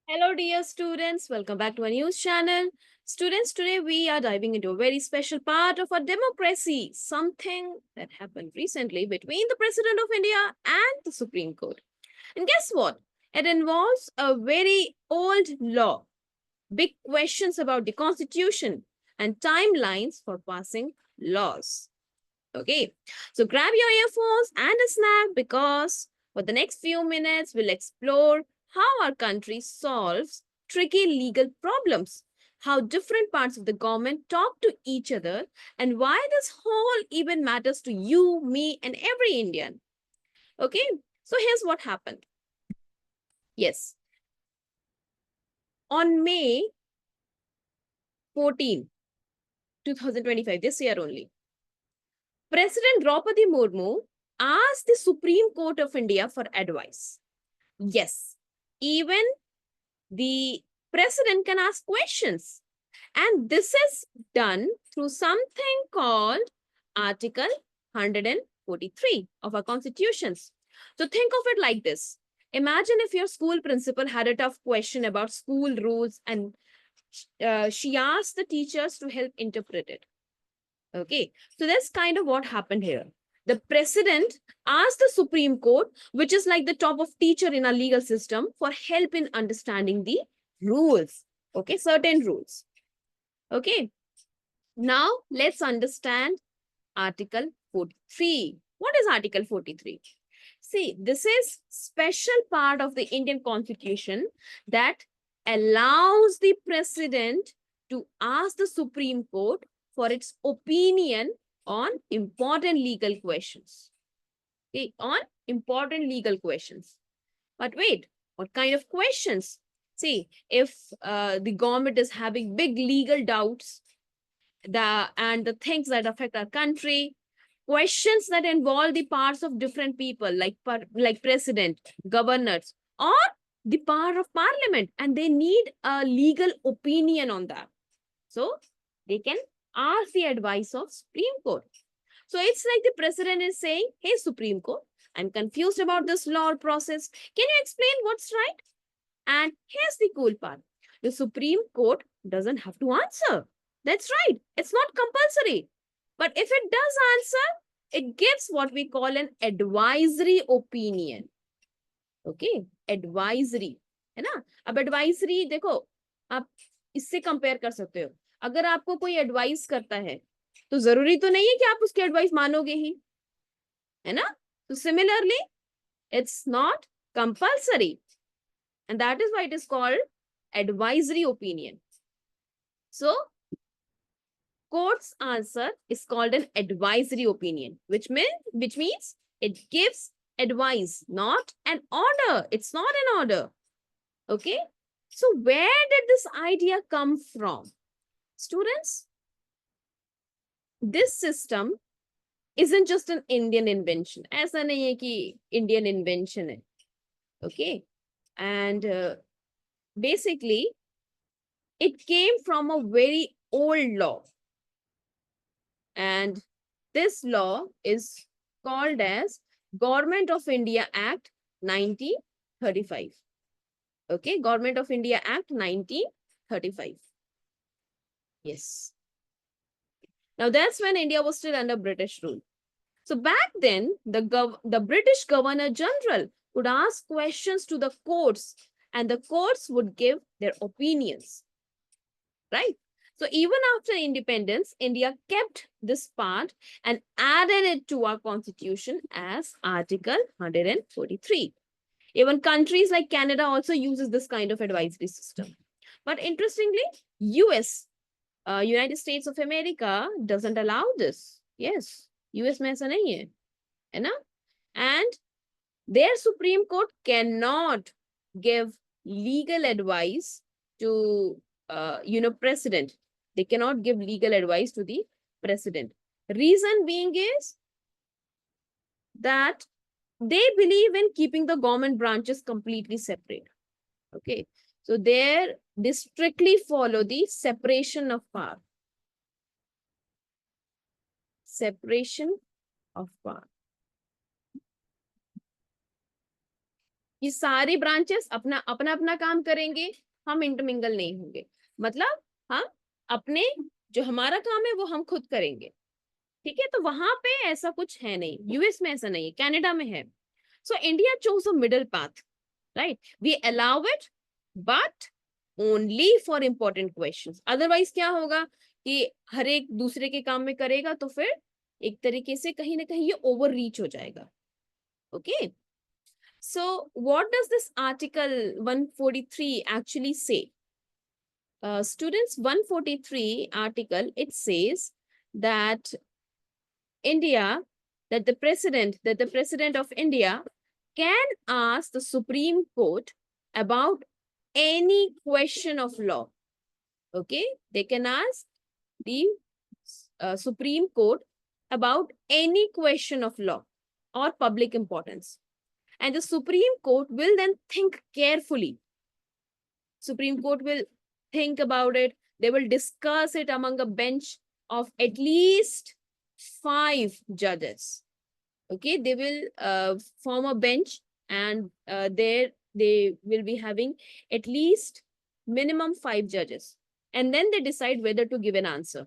Hello, dear students. Welcome back to our news channel. Students, today we are diving into a very special part of our democracy, something that happened recently between the President of India and the Supreme Court. And guess what? It involves a very old law, big questions about the Constitution, and timelines for passing laws. Okay, so grab your earphones and a snack because for the next few minutes, we'll explore how our country solves tricky legal problems, how different parts of the government talk to each other, and why this whole event matters to you, me, and every Indian. Okay, so here's what happened. Yes, on May 14, 2025, this year only, President Draupadi Murmu asked the Supreme Court of India for advice. Yes, even the president can ask questions. And this is done through something called Article 143 of our constitutions. So think of it like this. Imagine if your school principal had a tough question about school rules and she asked the teachers to help interpret it. Okay, so that's kind of what happened here. The president asked the Supreme Court, which is like the top of teacher in our legal system, for help in understanding the rules. Okay, certain rules. Okay, now let's understand Article 43. What is Article 43? See, this is special part of the Indian Constitution that allows the president to ask the Supreme Court for its opinion on important legal questions. Okay, on important legal questions. But wait, what kind of questions? See, if the government is having big legal doubts, and the things that affect our country, questions that involve the parts of different people like president, governors, or the power of parliament, and they need a legal opinion on that, so they can ask the advice of Supreme Court. So it's like the president is saying, hey, Supreme Court, I'm confused about this law or process, can you explain what's right? And here's the cool part, the Supreme Court doesn't have to answer. That's right, it's not compulsory. But if it does answer, it gives what we call an advisory opinion. Okay, advisory, है ना? अब advisory देखो, आप इससे compare कर सकते हो. अगर आपको कोई एडवाइस करता है तो जरूरी तो नहीं है कि आप उसकी एडवाइस मानोगे ही, है ना? तो similarly it's not compulsory, and that is why it is called advisory opinion. So court's answer is called an advisory opinion, which means it gives advice, not an order. It's not an order. Okay. So where did this idea come from? Students, this system isn't just an Indian invention. ऐसा नहीं है कि Indian invention है. Okay. And basically, it came from a very old law. And this law is called as Government of India Act 1935. Okay, Government of India Act 1935. Yes. Now that's when India was still under British rule. So back then, the British Governor General would ask questions to the courts and the courts would give their opinions. Right? So even after independence, India kept this part and added it to our constitution as Article 143. Even countries like Canada also uses this kind of advisory system. But interestingly, US, United States of America, doesn't allow this. Yes, US में ऐसा नहीं है ना? And their Supreme Court cannot give legal advice to president. They cannot give legal advice to the president. Reason being is that they believe in keeping the government branches completely separate. Okay, so they strictly follow the separation of power. Separation of power. कि सारे branches अपना अपना अपना काम करेंगे, हम intermingle नहीं होंगे, मतलब हम अपने जो हमारा काम है वो हम खुद करेंगे, ठीक है। तो वहां पे ऐसा कुछ है नहीं, यूएस में ऐसा नहीं है, कनाडा में है। So India chose a middle path, right, we allow it but only for important questions. Otherwise क्या होगा कि हर एक दूसरे के काम में करेगा तो फिर एक तरीके से कहीं ना कहीं ये ओवर रीच हो जाएगा। Okay, so what does this article 143 actually से? Students, 143 article, it says that India, that the president of India can ask the Supreme Court about any question of law. Okay, they can ask the Supreme Court about any question of law or public importance, and the Supreme Court will then think carefully. Supreme Court will think about it. They will discuss it among a bench of at least 5 judges. Okay, they will form a bench, and there they will be having at least minimum 5 judges, and then they decide whether to give an answer.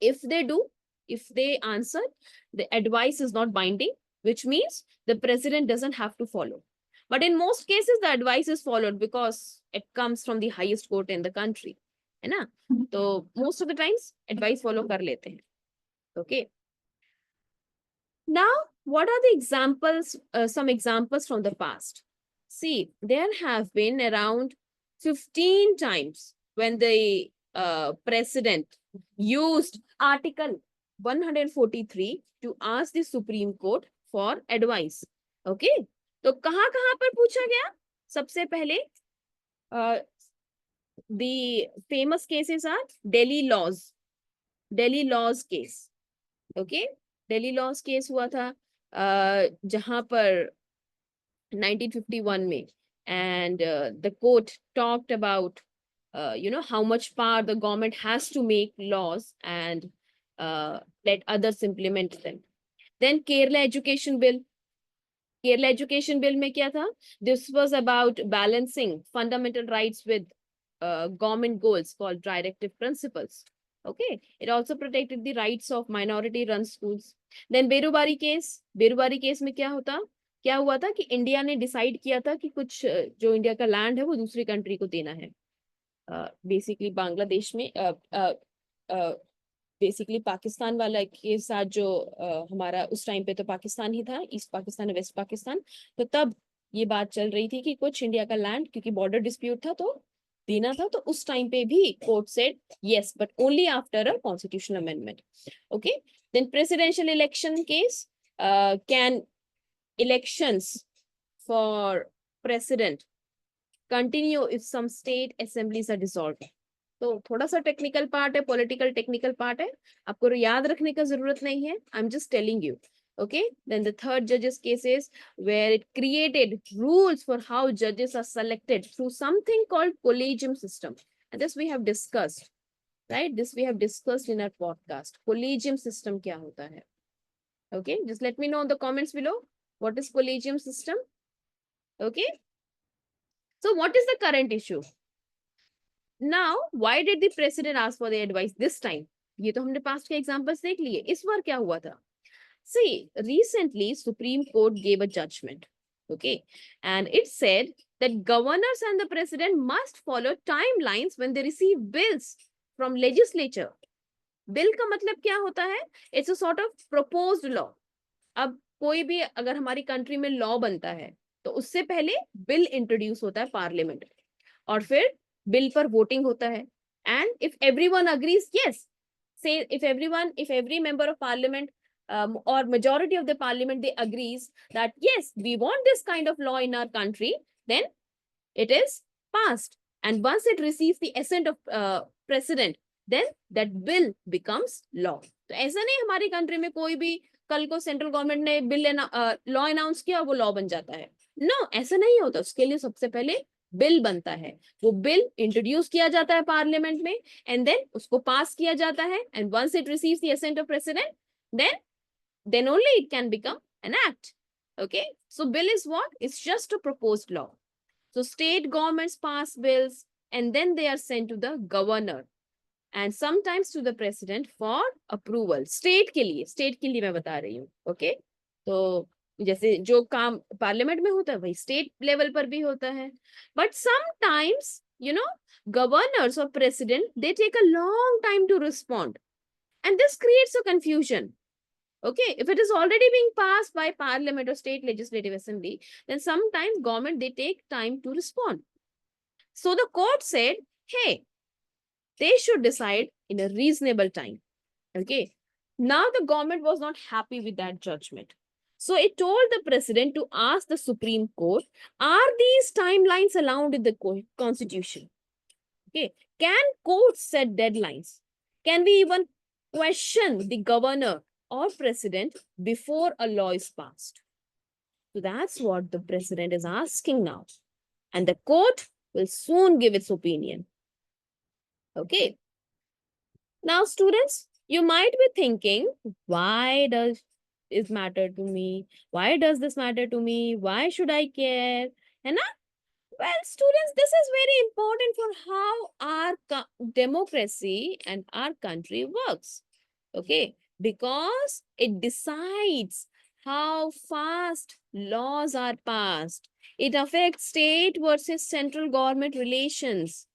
If they do, if they answer, the advice is not binding, which means the president doesn't have to follow. But in most cases, the advice is followed because it comes from the highest court in the country, है ना? तो most of the times advice follow कर लेते हैं. Okay. Now, what are the examples? Some examples from the past. See, there have been around 15 times when the president used Article 143 to ask the Supreme Court for advice. Okay, तो कहाँ कहाँ पर पूछा गया? सबसे पहले the famous cases are Delhi laws case. Okay, Delhi laws case हुआ था जहां पर 1951 में, and the court talked about how much power the government has to make laws and let others implement them. Then Kerala education bill में क्या था? This was about balancing fundamental rights with government goals called directive principles. Okay, it also protected the rights of minority run schools. Then Berubari case में क्या हुआ था कि India ने decide किया था कि कुछ जो इंडिया का लैंड है वो दूसरी कंट्री को देना है, बेसिकली बांग्लादेश में, बेसिकली पाकिस्तान वाला के साथ जो हमारा उस टाइम पे तो पाकिस्तान ही था, ईस्ट पाकिस्तान वेस्ट पाकिस्तान। तो तब ये बात चल रही थी कि कुछ इंडिया का लैंड, क्योंकि बॉर्डर डिस्प्यूट था तो देना था, तो उस टाइम पे भी court said yes but only after a constitutional amendment. Okay, then presidential election case, can elections for president continue if some state assemblies are dissolved? तो थोड़ा सा टेक्निकल पार्ट है, पॉलिटिकल टेक्निकल पार्ट है, आपको याद रखने का जरूरत नहीं है, I am just telling you. Okay, then the third judges cases where it created rules for how judges are selected through something called collegium system, and this we have discussed, right? This we have discussed in our podcast. Collegium system क्या होता है? Okay, just let me know in the comments below what is collegium system. Okay, so what is the current issue now? Why did the president ask for the advice this time? ये तो हमने past के examples देख लिए, इस बार क्या हुआ था? See, recently Supreme Court gave a judgment, okay, and it said that governors and the president must follow timelines when they receive bills from legislature. Bill का मतलब क्या होता है? It's a sort of proposed law. अब कोई भी अगर हमारी कंट्री में लॉ बनता है तो उससे पहले बिल इंट्रोड्यूस होता है पार्लियामेंट में, और फिर बिल पर वोटिंग होता है, and if everyone agrees, yes, say if every member of parliament or majority of the parliament they agrees that yes we want this kind of law in our country, then it is passed, and once it receives the assent of president, then that bill becomes law. तो ऐसा नहीं हमारी country में कोई भी कल को central government ने बिल लॉ अनाउंस किया वो लॉ बन जाता है. नो, ऐसा नहीं होता. उसके लिए सबसे पहले बिल बनता है, वो बिल इंट्रोड्यूस किया जाता है पार्लियामेंट में, एंड देन उसको पास किया जाता है, and once it receives the assent of president, then only it can become an act. Okay, so bill is what? It's just a proposed law. So state governments pass bills and then they are sent to the governor and sometimes to the president for approval. State के लिए मैं बता रही हूँ. Okay, तो जैसे जो काम पार्लियामेंट में होता है वही स्टेट लेवल पर भी होता है. But sometimes, you know, governors or president, they take a long time to respond. And this creates a confusion. Okay, if it is already being passed by parliament or state legislative assembly, then sometimes government, they take time to respond. So the court said, hey, they should decide in a reasonable time. Okay, now the government was not happy with that judgment. So it told the president to ask the Supreme Court, are these timelines allowed in the constitution? Okay, can courts set deadlines? Can we even question the governor or president before a law is passed? So that's what the president is asking now. And the court will soon give its opinion. Okay. Now, students, you might be thinking, why does this matter to me? Why does this matter to me? Why should I care? And well, students, this is very important for how our democracy and our country works. Okay, because it decides how fast laws are passed. It affects state versus central government relations,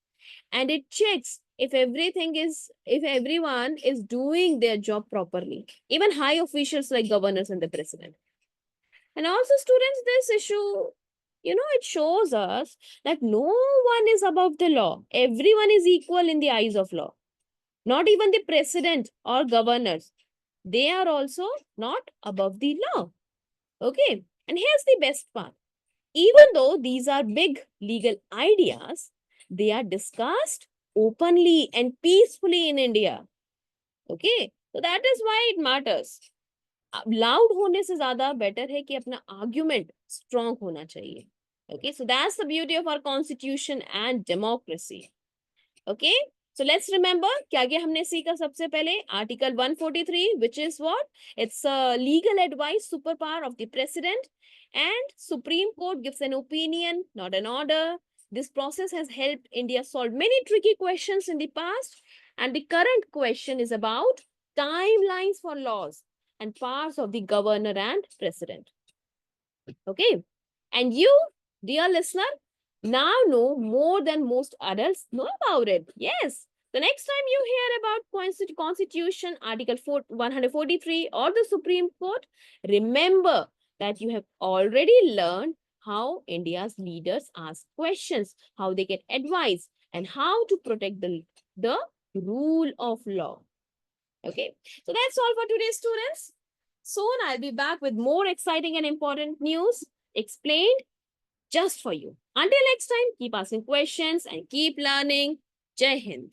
and it checks if everyone is doing their job properly, even high officials like governors and the president. And also, students, this issue, it shows us that no one is above the law. Everyone is equal in the eyes of law. Not even the president or governors. They are also not above the law. Okay. And here's the best part. Even though these are big legal ideas, they are discussed openly and peacefully in India. Okay. So that is why it matters. Loud होने से ज़्यादा better है कि अपना argument strong होना चाहिए. Okay. So that's the beauty of our constitution and democracy. Okay. So let's remember क्या क्या हमने सीखा सबसे पहले. Article 143, which is what? It's a legal advice superpower of the president, and Supreme Court gives an opinion, not an order. This process has helped India solve many tricky questions in the past, and the current question is about timelines for laws and powers of the governor and president. Okay, and you, dear listener, now know more than most adults know about it. Yes. The next time you hear about Constitution, Article 143 or the Supreme Court, remember that you have already learned how India's leaders ask questions, how they get advice, and how to protect the rule of law. Okay. So that's all for today, students. Soon I'll be back with more exciting and important news explained just for you. Until next time, keep asking questions and keep learning. Jai Hind.